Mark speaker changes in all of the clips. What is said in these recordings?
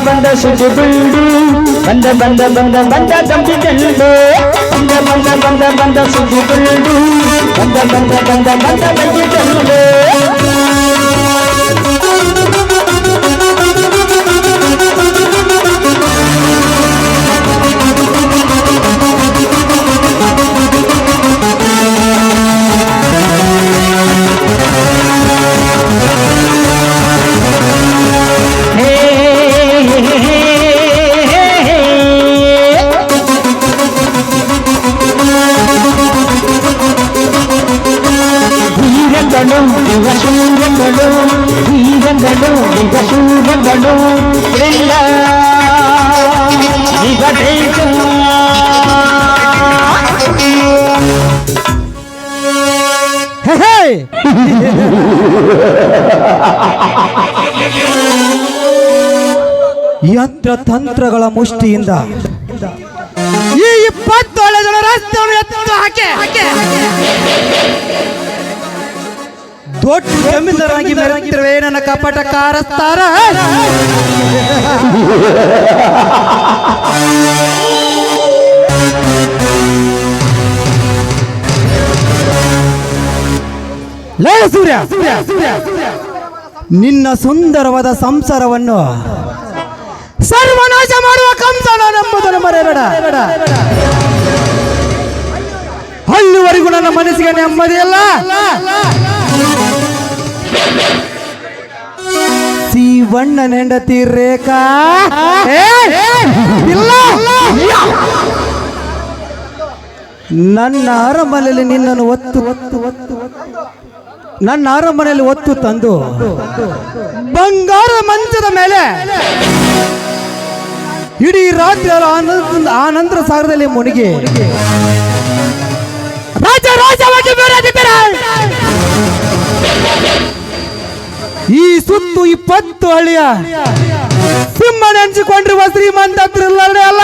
Speaker 1: ಬಂದ ಸುಜು ಗುಂಡು ಬಂದ ಗಂಬಿ ಗಂಡು ಬಂದ ಸುಜು ಗುಂಡು ಬಂದ ಗಂಬಿ ಗಂಡು ಶೂರಗಳು ಇಲ್ಲ ಈಗ
Speaker 2: ಯಂತ್ರ ತಂತ್ರಗಳ ಮುಷ್ಟಿಯಿಂದ ಈ 27 ಜನ ರಸ್ತೆಯನ್ನು ಎತ್ತು ಹಾಕಿ ದೊಡ್ಡ ಜಮೀನ್ದಾರಾಗಿ ಮೆರೆಯುತ್ತಿರುವೆ ನನ್ನ ಕಪಟ ಕಾರಸ್ತಾರ. ಲೇ ಸೂರ್ಯ, ನಿನ್ನ ಸುಂದರವಾದ ಸಂಸಾರವನ್ನು ಸರ್ವನಾಶ ಮಾಡುವ ಕಂಸನೆಂಬುದನ್ನು ಮರೆಯಬೇಡ. ಅಲ್ಲಿವರೆಗೂ ನನ್ನ ಮನಸ್ಸಿಗೆ ನೆಮ್ಮದಿಯಲ್ಲ. ಶಿವಣ್ಣನ ಹೆಂಡತಿ ರೇಖಾ ಇಲ್ಲ, ನನ್ನ ಅರಮನೆಯಲ್ಲಿ ನಿನ್ನನ್ನು ನನ್ನ ಅರಮನೆಯಲ್ಲಿ ಒತ್ತು ತಂದು ಬಂಗಾರ ಮಂಚದ ಮೇಲೆ ಇಡೀ ರಾತ್ರಿ ಆನಂತರ ಸಾಗರದಲ್ಲಿ ಮುಳುಗಿ ಈ ಸುತ್ತು 20 ಹಳ್ಳಿಯ ಸಿಂಹ ನೆನೆಸಿಕೊಂಡಿರುವ ಶ್ರೀಮಂತ ಅಲ್ಲ.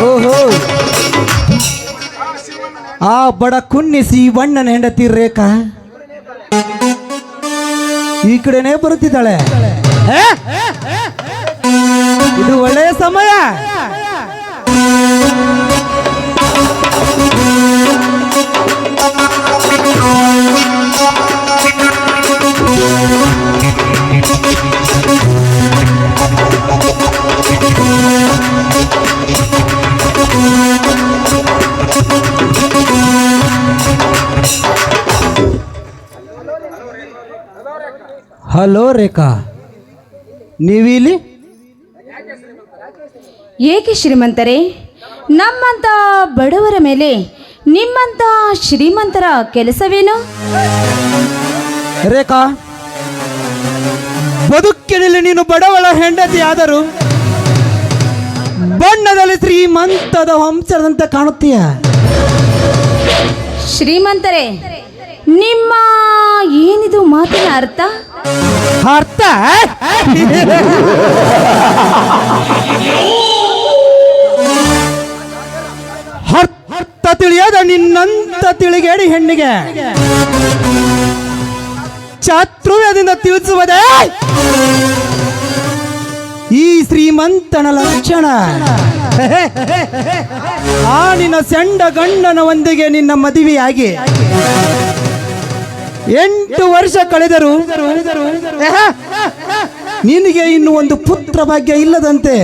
Speaker 2: ಓಹೋ, ಆ ಬಡ ಕುನ್ನಿಸಿ ಬಣ್ಣನ ಹೆಂಡತಿ ರೇಖಾ ಈ ಕಡೆನೇ ಬರುತ್ತಿದ್ದಾಳೆ. ಇದು ಒಳ್ಳೆಯ ಸಮಯ. ಹಲೋ ರೇಖಾ, ನೀವಿಲ್ಲಿ
Speaker 3: ಏಕೆ ಶ್ರೀಮಂತರೇ? ನಮ್ಮಂತ ಬಡವರ ಮೇಲೆ ನಿಮ್ಮಂತ ಶ್ರೀಮಂತರ ಕೆಲಸವೇನು?
Speaker 2: ರೇಖಾ, ಬದುಕಿನಲ್ಲಿ ನೀನು ಬಡವಳ ಹೆಂಡತಿ ಆದರೂ ಬಣ್ಣದಲ್ಲಿ ಶ್ರೀಮಂತದ ವಂಶದಂತೆ ಕಾಣುತ್ತೀಯ.
Speaker 3: ಶ್ರೀಮಂತರೇ, ನಿಮ್ಮ ಏನಿದು ಮಾತಿನ ಅರ್ಥ?
Speaker 2: ಅರ್ಥ ತಿಳಿಯದ ನಿನ್ನಂತ ತಿಳಿಗೇಡಿ ಹೆಣ್ಣಿಗೆ ಚಾತುರ್ಯದಿಂದ ತಿಳಿಸುವುದೇ ಈ ಶ್ರೀಮಂತನ ಲಕ್ಷಣ. ಆ ನಿನ್ನ ಸೆಂಡ ಗಂಡನೊಂದಿಗೆ ನಿನ್ನ ಮದುವೆಯಾಗಿ 8 ವರ್ಷ ಕಳೆದರು ನಿನಗೆ ಇನ್ನು ಒಂದು ಪುತ್ರ ಭಾಗ್ಯ ಇಲ್ಲದಂತೆ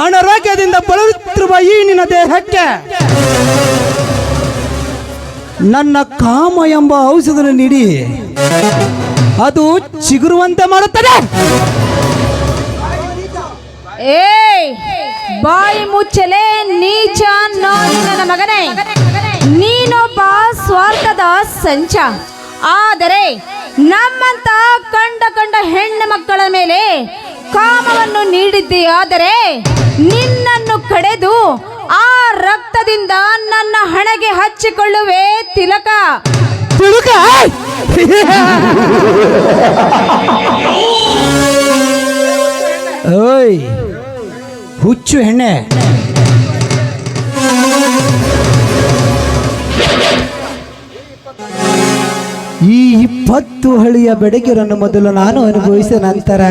Speaker 2: ಅನಾರೋಗ್ಯದಿಂದ ಬಳಲುತ್ತಿರುವ ಈ ನಿನ್ನ ದೇಹಕ್ಕೆ ನನ್ನ ಕಾಮ ಎಂಬ ಔಷಧ ನೀಡಿ ಅದು ಚಿಗುರುವಂತೆ ಮಾಡುತ್ತದೆ.
Speaker 3: ಬಾಯಿ ಮುಚ್ಚಲೆ ನೀಚ ನನ್ನ ಮಗನೇ, ನೀನೊಬ್ಬ ಸ್ವಾರ್ಥದ ಸಂಚ. ಆದರೆ ನಮ್ಮಂತ ಕಂಡ ಹೆಣ್ಣು ಮಕ್ಕಳ ಮೇಲೆ ಕಾಮವನ್ನು ನೀಡಿದ್ದೀಯಾದರೆ ನಿನ್ನನ್ನು ಕಡೆದು ಆ ರಕ್ತದಿಂದ ನನ್ನ ಹಣೆಗೆ ಹಚ್ಚಿಕೊಳ್ಳುವೆ ತಿಲಕ.
Speaker 2: ಓಯ್ ಹುಚ್ಚು ಹೆಣ್ಣೆ, ಈ 20 ಹಳಿಯ ಬೆಡಗಿರನ್ನು ಮೊದಲು ನಾನು ಅನುಭವಿಸಿದ ನಂತರ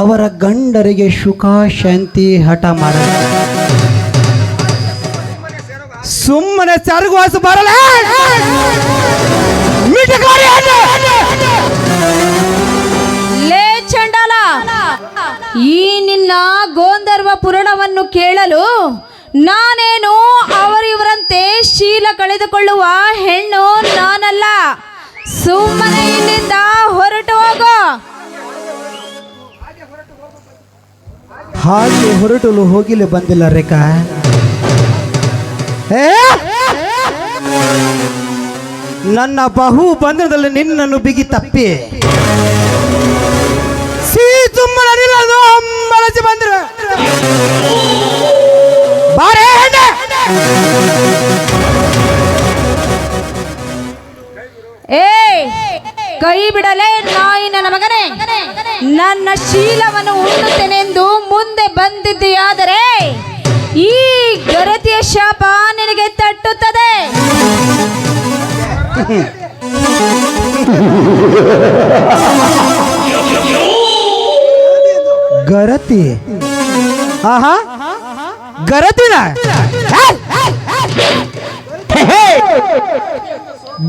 Speaker 2: ಅವರ ಗಂಡರಿಗೆ ಸುಖ ಶಾಂತಿ ಹಠ ಮಾಡ ಸುಮ್ಮನೆ ಸರಗುವಾಸ ಬರಲ್ಲ.
Speaker 3: ಲೇ ಚಂಡಾಲ, ಈ ನಿನ್ನ ಗೋಂಧರ್ವ ಪುರಾಣವನ್ನು ಕೇಳಲು ನಾನೇನು ಅವರಿವರಂತೆ ಶೀಲ ಕಳೆದುಕೊಳ್ಳುವ ಹೆಣ್ಣು ನಾನಲ್ಲ. ಸುಮ್ಮನೆ ಇಲ್ಲಿಂದ ಹೊರಟು ಹೋಗೋ.
Speaker 2: ಹಾಗೆ ಹೊರಟಲು ಹೋಗಿಲೆ ಬಂದಿಲ್ಲ ರೇಖಾ. ನನ್ನ ಬಹು ಬಂಧನದಲ್ಲಿ ನಿನ್ನನ್ನು ಬಿಗಿ ತಪ್ಪಿ ಸುಮ್ಮನಿಲ್ಲದು ಅಂಬಳಸಿ ಬಂದ್ರ ಬಾರೇ
Speaker 3: ಏ ಕೈ ಬಿಡಲೇ ನಾಯಿ ನನ್ನ ಮಗನೇ. ನನ್ನ ಶೀಲವನ್ನು ಉಣ್ಣುತ್ತೇನೆಂದು ಮುಂದೆ ಬಂದಿದ್ದೀಯಾದರೆ ಈ ಗರತಿಯ ಶಾಪ ನಿನಗೆ ತಟ್ಟುತ್ತದೆ.
Speaker 2: ಗರತಿ? ಆಹಾ, ಗರತಿನ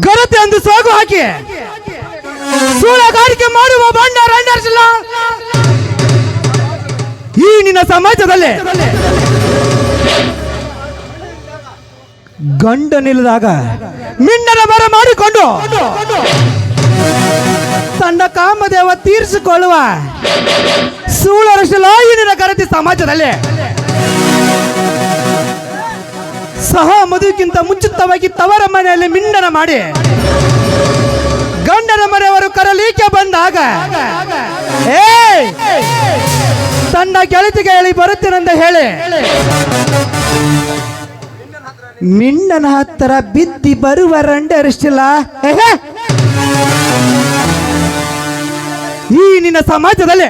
Speaker 2: ಗರತಿ ಅಂದು ಸಾಗು ಹಾಕಿ ಸೂಳಗಾರಿಕೆ ಮಾಡುವ ಬಂಡ ರಂಡರ್ಸಿಲ್ಲ ಈ ನಿನ್ನ ಸಮಾಜದಲ್ಲಿ. ಗಂಡ ನಿಲ್ಲದಾಗ ಮಿಂಡನ ಮರ ಮಾಡಿಕೊಂಡು ತನ್ನ ಕಾಮದೇವ ತೀರಿಸಿಕೊಳ್ಳುವ ಸೂಳರಶಿಲ್ಲ ಈ ನಿನ್ನ ಗರತಿ ಸಮಾಜದಲ್ಲಿ. ಸಹ ಮದುವೆಗಿಂತ ಮುಂಚಿತವಾಗಿ ತವರ ಮನೆಯಲ್ಲಿ ಮಿಂಡನ ಮಾಡಿ ಗಂಡನ ಮನೆಯವರು ಕರಲಿಕ್ಕೆ ಬಂದಾಗ ತನ್ನ ಗೆಳತಿಗೆ ಹೇಳಿ ಬರುತ್ತೇನೆಂದ ಹೇಳಿ ಮಿಂಡನ ಹತ್ತಿರ ಬಿದ್ದಿ ಬರುವ ರಂಡರಿಷ್ಟಿಲ್ಲ ಈ ನಿನ್ನ ಸಮಾಜದಲ್ಲಿ.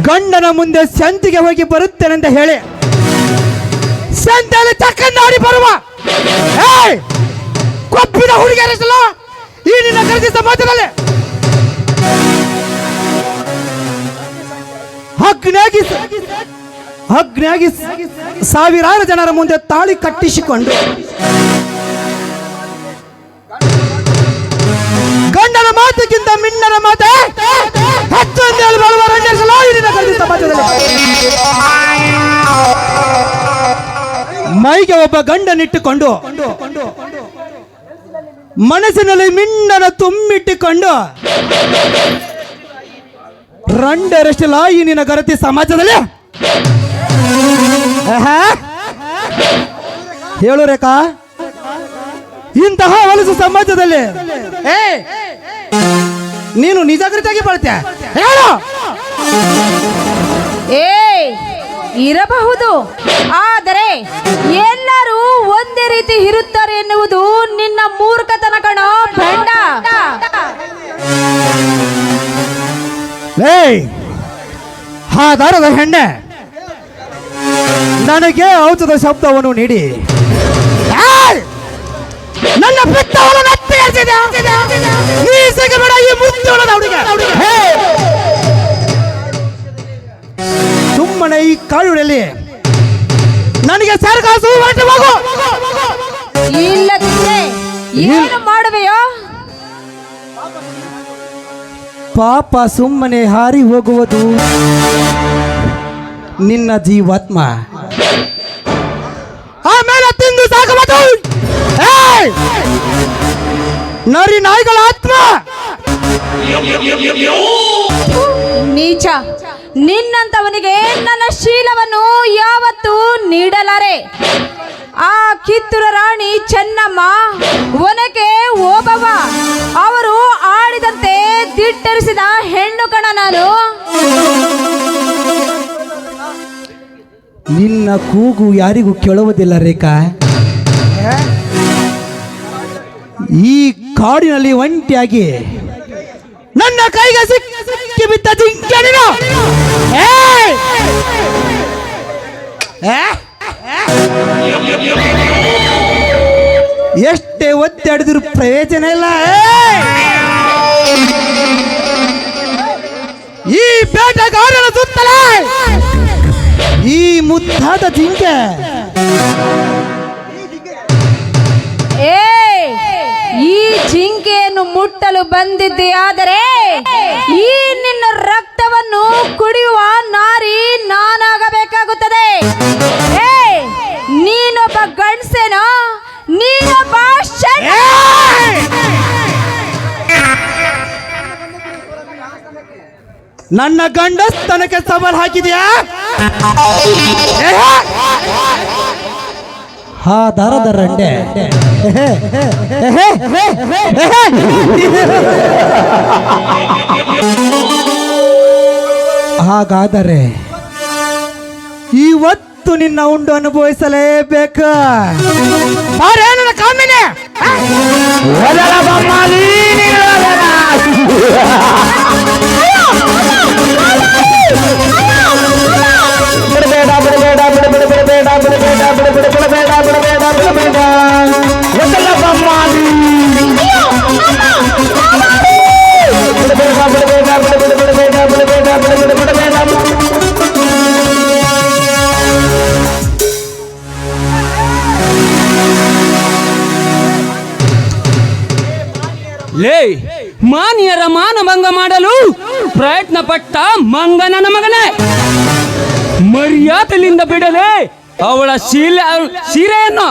Speaker 2: ಗಂಡನ ಮುಂದೆ ಸಂತಿಗೆ ಹೋಗಿ ಬರುತ್ತೇನೆಂದ ಹೇಳಿ ಸಂತೆಯಲ್ಲಿ ಚಕ್ಕಂದಾಡಿ ಬರುವ ಕೊಪ್ಪಿನ ಹುಡುಗಿಯರಿಸಲ್ಲ ಈ ನಿನ್ನ ಗರತಿ ಸಮಾಜದಲ್ಲಿ. ಅಗ್ನಿಯಾಗಿ ಸಾವಿರಾರು ಜನರ ಮುಂದೆ ತಾಳಿ ಕಟ್ಟಿಸಿಕೊಂಡು ಗಂಡನ ಮಾತಿಗಿಂತ ಮಿಂಡನ ಮಾತೆ ಹೆಚ್ಚು ಎಂದು ಹೇಳಿ ಬರುವ ರಂಜನಿಸಲು ಈ ನಿನ್ನ ಗರತಿ ಸಮಾಜದಲ್ಲಿ. ಮೈಗೆ ಒಬ್ಬ ಗಂಡನಿಟ್ಟುಕೊಂಡು ಮನಸ್ಸಿನಲ್ಲಿ ಮಿಂಡನ ತುಂಬಿಟ್ಟುಕೊಂಡು ರಂಡರಷ್ಟಿಲ್ಲ ಈ ನಿನ್ನ ಗರತಿ ಸಮಾಜದಲ್ಲಿ. ಹೇಳು ರೇಖಾ, ಇಂತಹ ಹೊಲಸು ಸಮಾಜದಲ್ಲಿ ನೀನು ನಿಜಾಗ್ರತೆಯಾಗಿ ಬಾಳ್ತೀಯ ಹೇಳು.
Speaker 3: ಇರಬಹುದು, ಆದರೆ ಎಲ್ಲರೂ ಒಂದೇ ರೀತಿ ಇರುತ್ತಾರೆ ಎನ್ನುವುದು ನಿನ್ನ ಮೂರ್ಖತನ ಕಣೋ ಭಂಡ.
Speaker 2: ಹಾದಾರದ ಹೆಣ್ಣೆ, ನನಗೆ ಔಷಧ ಶಬ್ದವನ್ನು ನೀಡಿ ನನ್ನ ಪಿತ್ತವನ್ನು ಸುಮ್ಮನೆ ಈ ಕಾಳುಗಳಲ್ಲಿ ನನಗೆ ಸರ್ಕಾಸು ಹೊರಟು ಹೋಗು.
Speaker 3: ಇಲ್ಲದಿದ್ದರೆ ಏನು ಮಾಡುವೆಯೋ?
Speaker 2: ಪಾಪ ಸುಮ್ಮನೆ ಹಾರಿ ಹೋಗುವುದು ನಿನ್ನ ಜೀವಾತ್ಮ. ಆಮೇಲೆ ತಿಂದು ಸಾಕಬಹುದು ನರಿ ನಾಯಿಗಳ ಆತ್ಮ.
Speaker 3: ನೀಚ, ನಿನ್ನಂತವನಿಗೆ ನನ್ನ ಶೀಲವನ್ನು ಯಾವತ್ತೂ ನೀಡಲಾರೆ. ಆ ಕಿತ್ತೂರ ರಾಣಿ ಚೆನ್ನಮ್ಮ, ಒನಕೆ ಓಬವ್ವ ಅವರು ಆಡಿದಂತೆ ದಿಟ್ಟರಿಸಿದ ಹೆಣ್ಣು ಕಣ ನಾನು.
Speaker 2: ನಿನ್ನ ಕೂಗು ಯಾರಿಗೂ ಕೇಳುವುದಿಲ್ಲ ರೇಖಾ. ಈ ಕಾಡಿನಲ್ಲಿ ಒಂಟಿಯಾಗಿ ನನ್ನ ಕೈಗೆ ಸಿಕ್ಕಿ ಬಿದ್ದ ಜಿಂಕೆ ನೀನು. ಏಯ್! ಎಷ್ಟೇ ಒತ್ತಾಡಿದ್ರು ಪ್ರಯೋಜನ ಇಲ್ಲ. ಈ ಬೇಟೆಗಾರನ ಸುತ್ತಲೇ ಈ ಮುದ್ದಾದ ಜಿಂಕೆ
Speaker 3: ಈ ಜಿಂಕೆಯನ್ನು ಮುಟ್ಟಲು ಬಂದಿದ್ದೆ, ಆದರೆ ಈ ನಿನ್ನ ರಕ್ತವನ್ನು ಕುಡಿಯುವ ನಾರಿ ನಾನಾಗಬೇಕಾಗುತ್ತದೆ. ನೀನೊಬ್ಬ ಗಂಡಸೇನೋ, ನೀನೊಬ್ಬ
Speaker 2: ನನ್ನ ಗಂಡಸ್ತನಕ್ಕೆ ಸವಾಲ್ ಹಾಕಿದ್ಯಾ? ಹಾ ದರದ ರಂಡೆ. ಹಾಗಾದರೆ ಇವತ್ತು ನಿನ್ನ ಉಂಡು ಅನುಭವಿಸಲೇಬೇಕು. ಕಾಮಿನಿ
Speaker 1: ಬಿಡಬೇಡ ಬಿಡಬೇಡ ಬಿಡಬೇಡ ಬಿಡಬೇಡ ಬಿಡಬೇಡ ಬಿಡಬೇಡ ಬಿಡಬೇಡ ಬಿಡಬೇಡ ಒತ್ತಲ ಬಮ್ಮಾಲಿ ಬಿಡಬೇಡ ಬಿಡಬೇಡ ಬಿಡಬೇಡ ಬಿಡಬೇಡ ಬಿಡಬೇಡ ಬಿಡಬೇಡ ಬಿಡಬೇಡ.
Speaker 4: ಲೇ, ಮಾನ್ಯರ ಮಾನಭಂಗ ಮಾಡಲು ಪ್ರಯತ್ನ ಪಟ್ಟ ಮಂಗನನ ಮಗನೇ, ಮರ್ಯಾದೆಯಿಂದ ಬಿಡಲೇ ಅವಳ ಸೀರೆಯನ್ನು.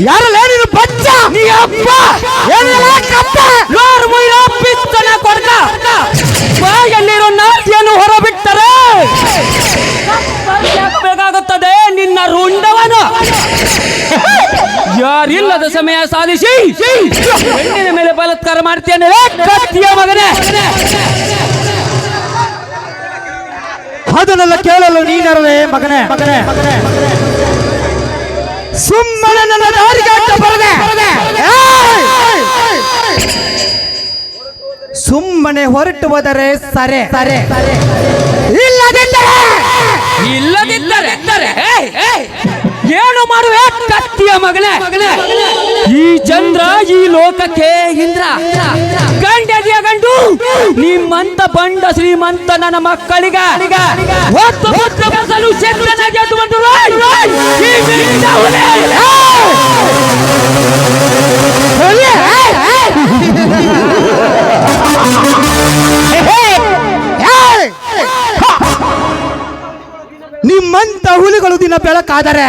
Speaker 2: ಯಾರಲ್ಲ ನೀನು ಬಚ್ಚ?
Speaker 4: ನೀ ಅಪ್ಪ ಪಿತ್ತನ ಕೊಡ್ಕ ಬಾಯಲ್ಲಿರೋ ನಾಟ್ಯನ್ನು ಹೊರಬಿಟ್ಟರೆ ಬೇಕಾಗುತ್ತದೆ ನಿನ್ನ ರುಂಡವನು. ಯಾರಿಲ್ಲದ ಸಮಯ ಸಾಧಿಸಿ ಹೆಣ್ಣಿನ ಮೇಲೆ ಬಲಾತ್ಕಾರ ಮಾಡ್ತೇನೆ ಕತ್ತಿಯ ಮಗನೇ.
Speaker 2: ಅದನ್ನೆಲ್ಲ ಕೇಳಲು ನೀನರವೇ ಮಗನೇ? ಸುಮ್ಮನೆ ನನ್ನ ದಾರಿಗೆ ಅಡ್ಡ ಬರದೆ, ಸುಮ್ಮನೆ ಹೊರಟು ಹೋದರೆ ಸರೆ.
Speaker 4: ಇಲ್ಲದಿದ್ದರೆ ಏನು ಮಾಡುವೆ ಕತ್ತಿಯ ಮಗನೇ? ಈ ಚಂದ್ರ ಈ ಲೋಕಕ್ಕೆ ಇಂದ್ರ, ಗಂಡದಿಯ ಗಂಡು ನಿಮ್ಮಂತ ಬಂಡ ಶ್ರೀಮಂತ ನನ್ನ ಮಕ್ಕಳಿಗ
Speaker 2: ನಿಮ್ಮಂತ ಹುಲಿಗಳು ದಿನ ಬೆಳಕಾದರೆ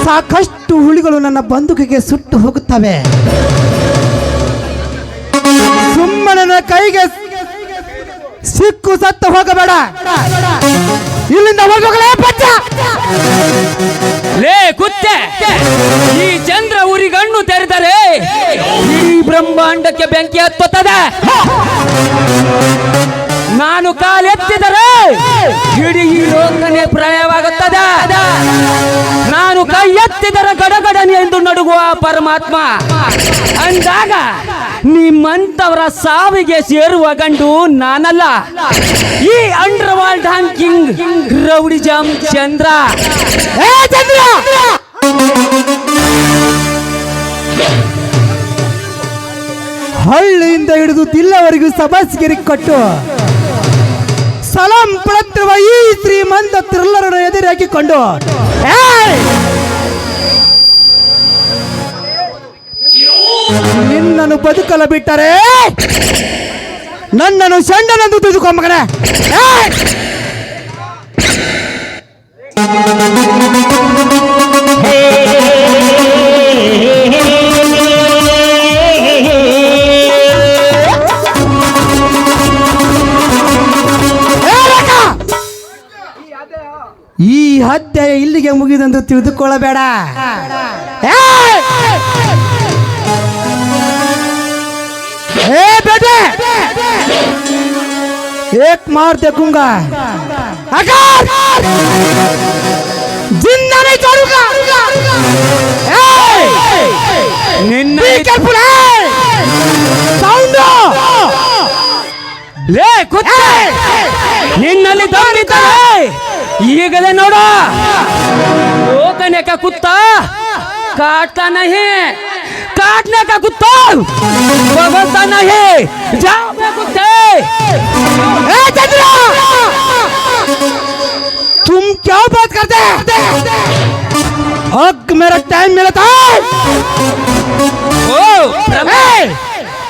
Speaker 2: ಸಾಕಷ್ಟು ಹುಲಿಗಳು ನನ್ನ ಬಂದೂಕಿಗೆ ಸುಟ್ಟು ಹೋಗುತ್ತವೆ. ಸುಮ್ಮನೆ ನನ್ನ ಕೈಗೆ ಸಿಕ್ಕು ಸತ್ತು ಹೋಗಬೇಡ. ಇಲ್ಲಿಂದ ಹೋಗಲೇ ಬಚ್ಚ.
Speaker 4: ಲೇ ಕುತ್ತೆ, ಈ ಚಂದ್ರ ಉರಿಗಣ್ಣು ತೆರೆದರೆ ಈ ಬ್ರಹ್ಮಾಂಡಕ್ಕೆ ಬೆಂಕಿ ಹತ್ತುತ್ತದೆ. ನಾನು ಕಾಲೆತ್ತಿದರೆ ಇಡೀ ಈ ಲೋಕನೇ ಪ್ರಳಯವಾಗುತ್ತದೆ. ನಾನು ಕೈ ಎತ್ತಿದರೆ ಗಡಗಡನೆ ಎಂದು ನಡುಗುವ ಪರಮಾತ್ಮ. ಅಂದಾಗ ನಿಮ್ಮಂತವರ ಸಾವಿಗೆ ಸೇರುವ ಗಂಡು ನಾನಲ್ಲ, ಈ ಅಂಡರ್ ವರ್ಲ್ಡ್ ಕಿಂಗ್ ರೌಡಿ ಜಾಮ್ ಚಂದ್ರ.
Speaker 2: ಹಳ್ಳಿಯಿಂದ ಹಿಡಿದು ದಿಲ್ಲವರೆಗೂ ಸಬಸ್ಗಿರಿ ಕೊಟ್ಟು ಸಲಾಂ ಪಡುತ್ತಿರುವ ಈ ಶ್ರೀಮಂತ ಥ್ರಿಲ್ಲರನ್ನು ಎದುರಾಕಿಕೊಂಡು ನಿನ್ನನ್ನು ಬದುಕಲು ಬಿಟ್ಟರೆ ನನ್ನನ್ನು ಸಣ್ಣನಂದು ತುದುಕೊ ಮಗನೇ. ಈ ಅಧ್ಯಾಯ ಇಲ್ಲಿಗೆ ಮುಗಿದಂದು ತಿಳಿದುಕೊಳ್ಳಬೇಡ. ಏಕ್ ಮಾರ್ ದೇಖೂಂಗಾ. आकार जिंदा नहीं छोड़ूंगा
Speaker 4: ನಿನ್ನ
Speaker 2: बी केयरफुल साउंड
Speaker 4: ಲೇ ಕುತ್ತ ನಿನ್ನಲ್ಲಿ ದಮ್ಮಿದ್ದಾರೆ ಈಗಲೇ ನೋಡ ಹೋಗನೆ ಕಾ ಕುತ್ತ काटता नहीं काटने का कुत्ता भगता नहीं जाओ बे कुत्ते
Speaker 2: तुम क्या बात करते हैं अब मेरा टाइम मिलता है
Speaker 4: ओ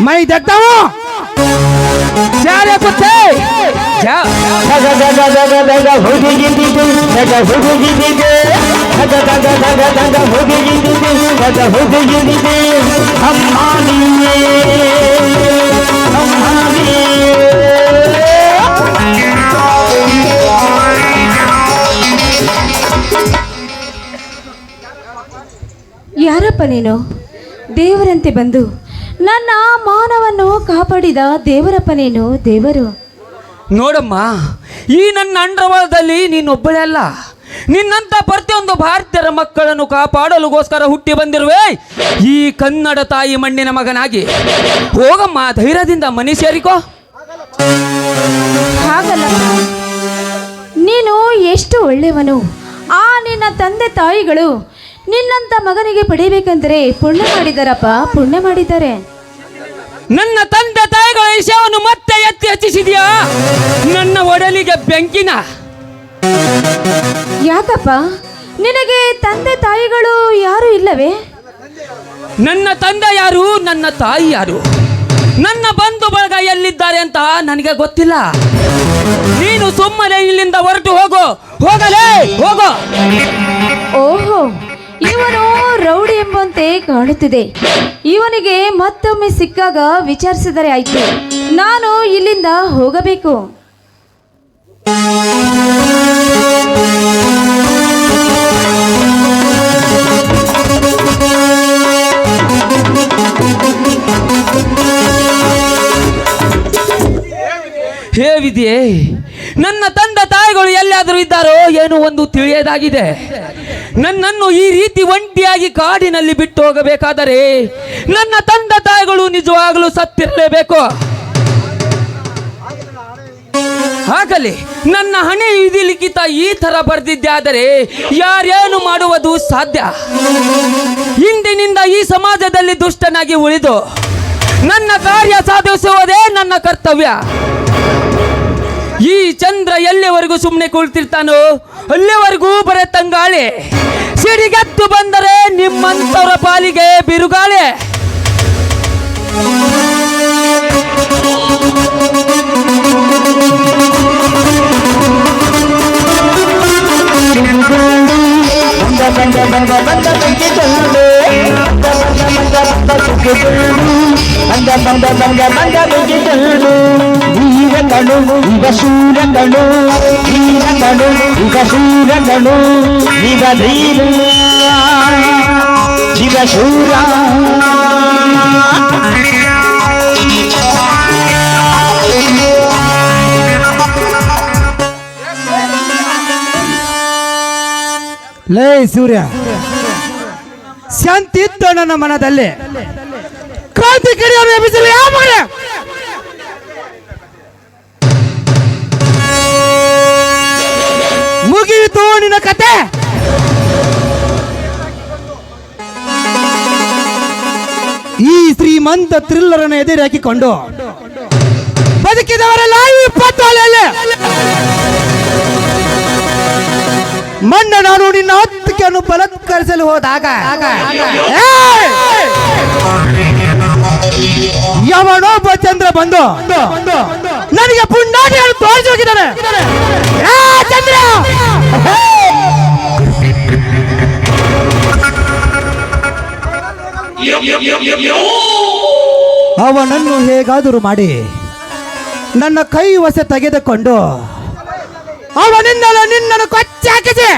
Speaker 2: मैं देखता हूँ
Speaker 4: जा रे कुत्ते जा
Speaker 3: ಯಾರಪ್ಪ ನೀನು? ದೇವರಂತೆ ಬಂದು ನನ್ನ ಮಾನವನ್ನು ಕಾಪಾಡಿದ ದೇವರಪ್ಪ ನೀನು, ದೇವರು.
Speaker 4: ನೋಡಮ್ಮ, ಈ ನನ್ನ ಅಂಡರವಲದಲ್ಲಿ ನೀನೊಬ್ಬಳೇ ಅಲ್ಲ, ನಿನ್ನಂತ ಪ್ರತಿಯೊಂದು ಭಾರತೀಯರ ಮಕ್ಕಳನ್ನು ಕಾಪಾಡಲುಗೋಸ್ಕರ ಹುಟ್ಟಿ ಬಂದಿರುವೆ ಈ ಕನ್ನಡ ತಾಯಿ ಮಣ್ಣಿನ ಮಗನಾಗಿ. ಹೋಗಮ್ಮ, ಧೈರ್ಯದಿಂದ ಮನೆ ಸೇರಿಕೋ.
Speaker 3: ಹಾಗಲ್ಲ, ನೀನು ಎಷ್ಟು ಒಳ್ಳೆಯವನು. ಆ ನಿನ್ನ ತಂದೆ ತಾಯಿಗಳು ನಿನ್ನಂತ ಮಗನಿಗೆ ಪಡಿಬೇಕಂದ್ರೆ ಪುಣ್ಯ ಮಾಡಿದಾರಪ್ಪ, ಪುಣ್ಯ ಮಾಡಿದ್ದಾರೆ.
Speaker 4: ನನ್ನ ತಂದೆ ತಾಯಿಗಳ ವಿಷಯವನ್ನು ಮತ್ತೆ ಎತ್ತಿ ಹಚ್ಚಿಸಿದ್ಯಾ ನನ್ನ ಒಡಲಿಗೆ ಬೆಂಕಿನ?
Speaker 3: ಯಾಕಪ್ಪ, ನಿನಗೆ ತಂದೆ ತಾಯಿಗಳು ಯಾರು ಇಲ್ಲವೇ?
Speaker 4: ನನ್ನ ತಂದೆ ಯಾರು, ನನ್ನ ತಾಯಿ ಯಾರು, ನನ್ನ ಬಂಧು ಬಳಗ ಎಲ್ಲಿದ್ದಾರೆ ಅಂತ ನನಗೆ ಗೊತ್ತಿಲ್ಲ. ನೀನು ಸುಮ್ಮನೆ ಇಲ್ಲಿಂದ ಹೊರಟು ಹೋಗು, ಹೋಗಲೇ ಹೋಗೋ.
Speaker 3: ಓಹೋ, ಇವನು ರೌಡಿ ಎಂಬಂತೆ ಕಾಣುತ್ತಿದೆ. ಇವನಿಗೆ ಮತ್ತೊಮ್ಮೆ ಸಿಕ್ಕಾಗ ವಿಚಾರಿಸಿದರೆ ಆಯ್ತು. ನಾನು ಇಲ್ಲಿಂದ ಹೋಗಬೇಕು.
Speaker 4: ಹೇ ವಿಧಿಯೇ, ನನ್ನ ತಂದೆ ತಾಯಿಗಳು ಎಲ್ಲಾದರೂ ಇದ್ದಾರೋ ಏನೋ ಒಂದು ತಿಳಿಯದಾಗಿದೆ. ನನ್ನನ್ನು ಈ ರೀತಿ ಒಂಟಿಯಾಗಿ ಕಾಡಿನಲ್ಲಿ ಬಿಟ್ಟು ಹೋಗಬೇಕಾದರೆ ನನ್ನ ತಂದೆ ತಾಯಿಗಳು ನಿಜವಾಗಲೂ ಸತ್ತಿರಲೇಬೇಕು. ಆಗಲಿ, ನನ್ನ ಹಣೆ ವಿಧಿ ಲಿಖಿತ ಈ ತರ ಬರೆದಿದ್ದೆ ಆದರೆ ಯಾರೇನು ಮಾಡುವುದು ಸಾಧ್ಯ? ಇಂದಿನಿಂದ ಈ ಸಮಾಜದಲ್ಲಿ ದುಷ್ಟನಾಗಿ ಉಳಿದು ನನ್ನ ಕಾರ್ಯ ಸಾಧಿಸುವುದೇ ನನ್ನ ಕರ್ತವ್ಯ. ಈ ಚಂದ್ರ ಎಲ್ಲಿವರೆಗೂ ಸುಮ್ಮನೆ ಕುಳಿತಿರ್ತಾನೋ ಅಲ್ಲಿವರೆಗೂ ಬರೇ ತಂಗಾಳೆ, ಸಿಡಿಗತ್ತು ಬಂದರೆ ನಿಮ್ಮಂತವರ ಪಾಲಿಗೆ ಬಿರುಗಾಳೆ.
Speaker 1: ವೀರಗಳು ಈಗ ಶೂರಗಳು, ವೀರಗಳು ಈಗ ಶೂರಗಳು, ಈಗ ಧೀರ ಈಗ ಶೂರ.
Speaker 2: ಲೇ ಸೂರ್ಯ, ಶಾಂತಿ ಇತ್ತು ನನ್ನ ಮನದಲ್ಲಿ, ಕ್ರಾಂತಿಕಾರಿಯನ್ನು ಎಬ್ಬಿಸಲು ಯಾವ ಮಗನೇ? ಮುಗಿಯಿತು ನಿನ್ನ ಕತೆ. ಈ ಶ್ರೀಮಂತ ಥ್ರಿಲ್ಲರನ್ನು ಎದುರು ಹಾಕಿಕೊಂಡು ಬದುಕಿದವರೆಲ್ಲ ಈ ಪತ್ತೋಲೆಯಲ್ಲಿ ಮಣ್ಣ ನಾನು ನಿನ್ನ ಹತ್ತಿಗೆಯನ್ನು ಬಲತ್ಕರಿಸಲು ಹೋದಾಗ ಯಾವನೊಬ್ಬ ಚಂದ್ರ ಬಂದು ನನಗೆ ಪುಂಡಾಟಿಯನ್ನು ತೋರಿಸಿ ಹೋಗಿದ್ದಾನೆ. ಚಂದ್ರ ಅವನನ್ನು ಹೇಗಾದರೂ ಮಾಡಿ ನನ್ನ ಕೈ ವಶ ತೆಗೆದುಕೊಂಡು ಅವನಿಂದಲೇ ನಿನ್ನನ್ನು ಕೊಚ್ಚಿ ಹಾಕಿದೆ.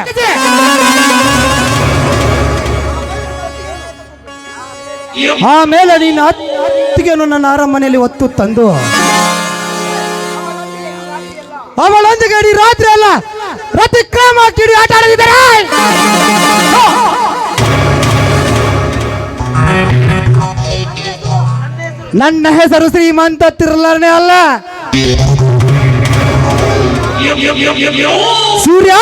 Speaker 2: ಆಮೇಲೆ ನಿನ್ನ ಅತ್ತಿಗೆಯನ್ನು ನನ್ನ ಅರಮನೆಯಲ್ಲಿ ಒತ್ತು ತಂದು ಅವಳೊಂದಿಗೆ ಇಡೀ ರಾತ್ರಿ ಅಲ್ಲ ರತಿಕ್ರಮ ಕಿಡಿ ಆಟ ಆಡಲಿದ್ದಾರೆ. ನನ್ನ ಹೆಸರು ಶ್ರೀಮಂತ ತಿರ್ಲನೆ ಅಲ್ಲ, सूर्या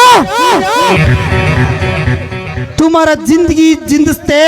Speaker 2: तुम्हारा जिंदगी जिंदस्ते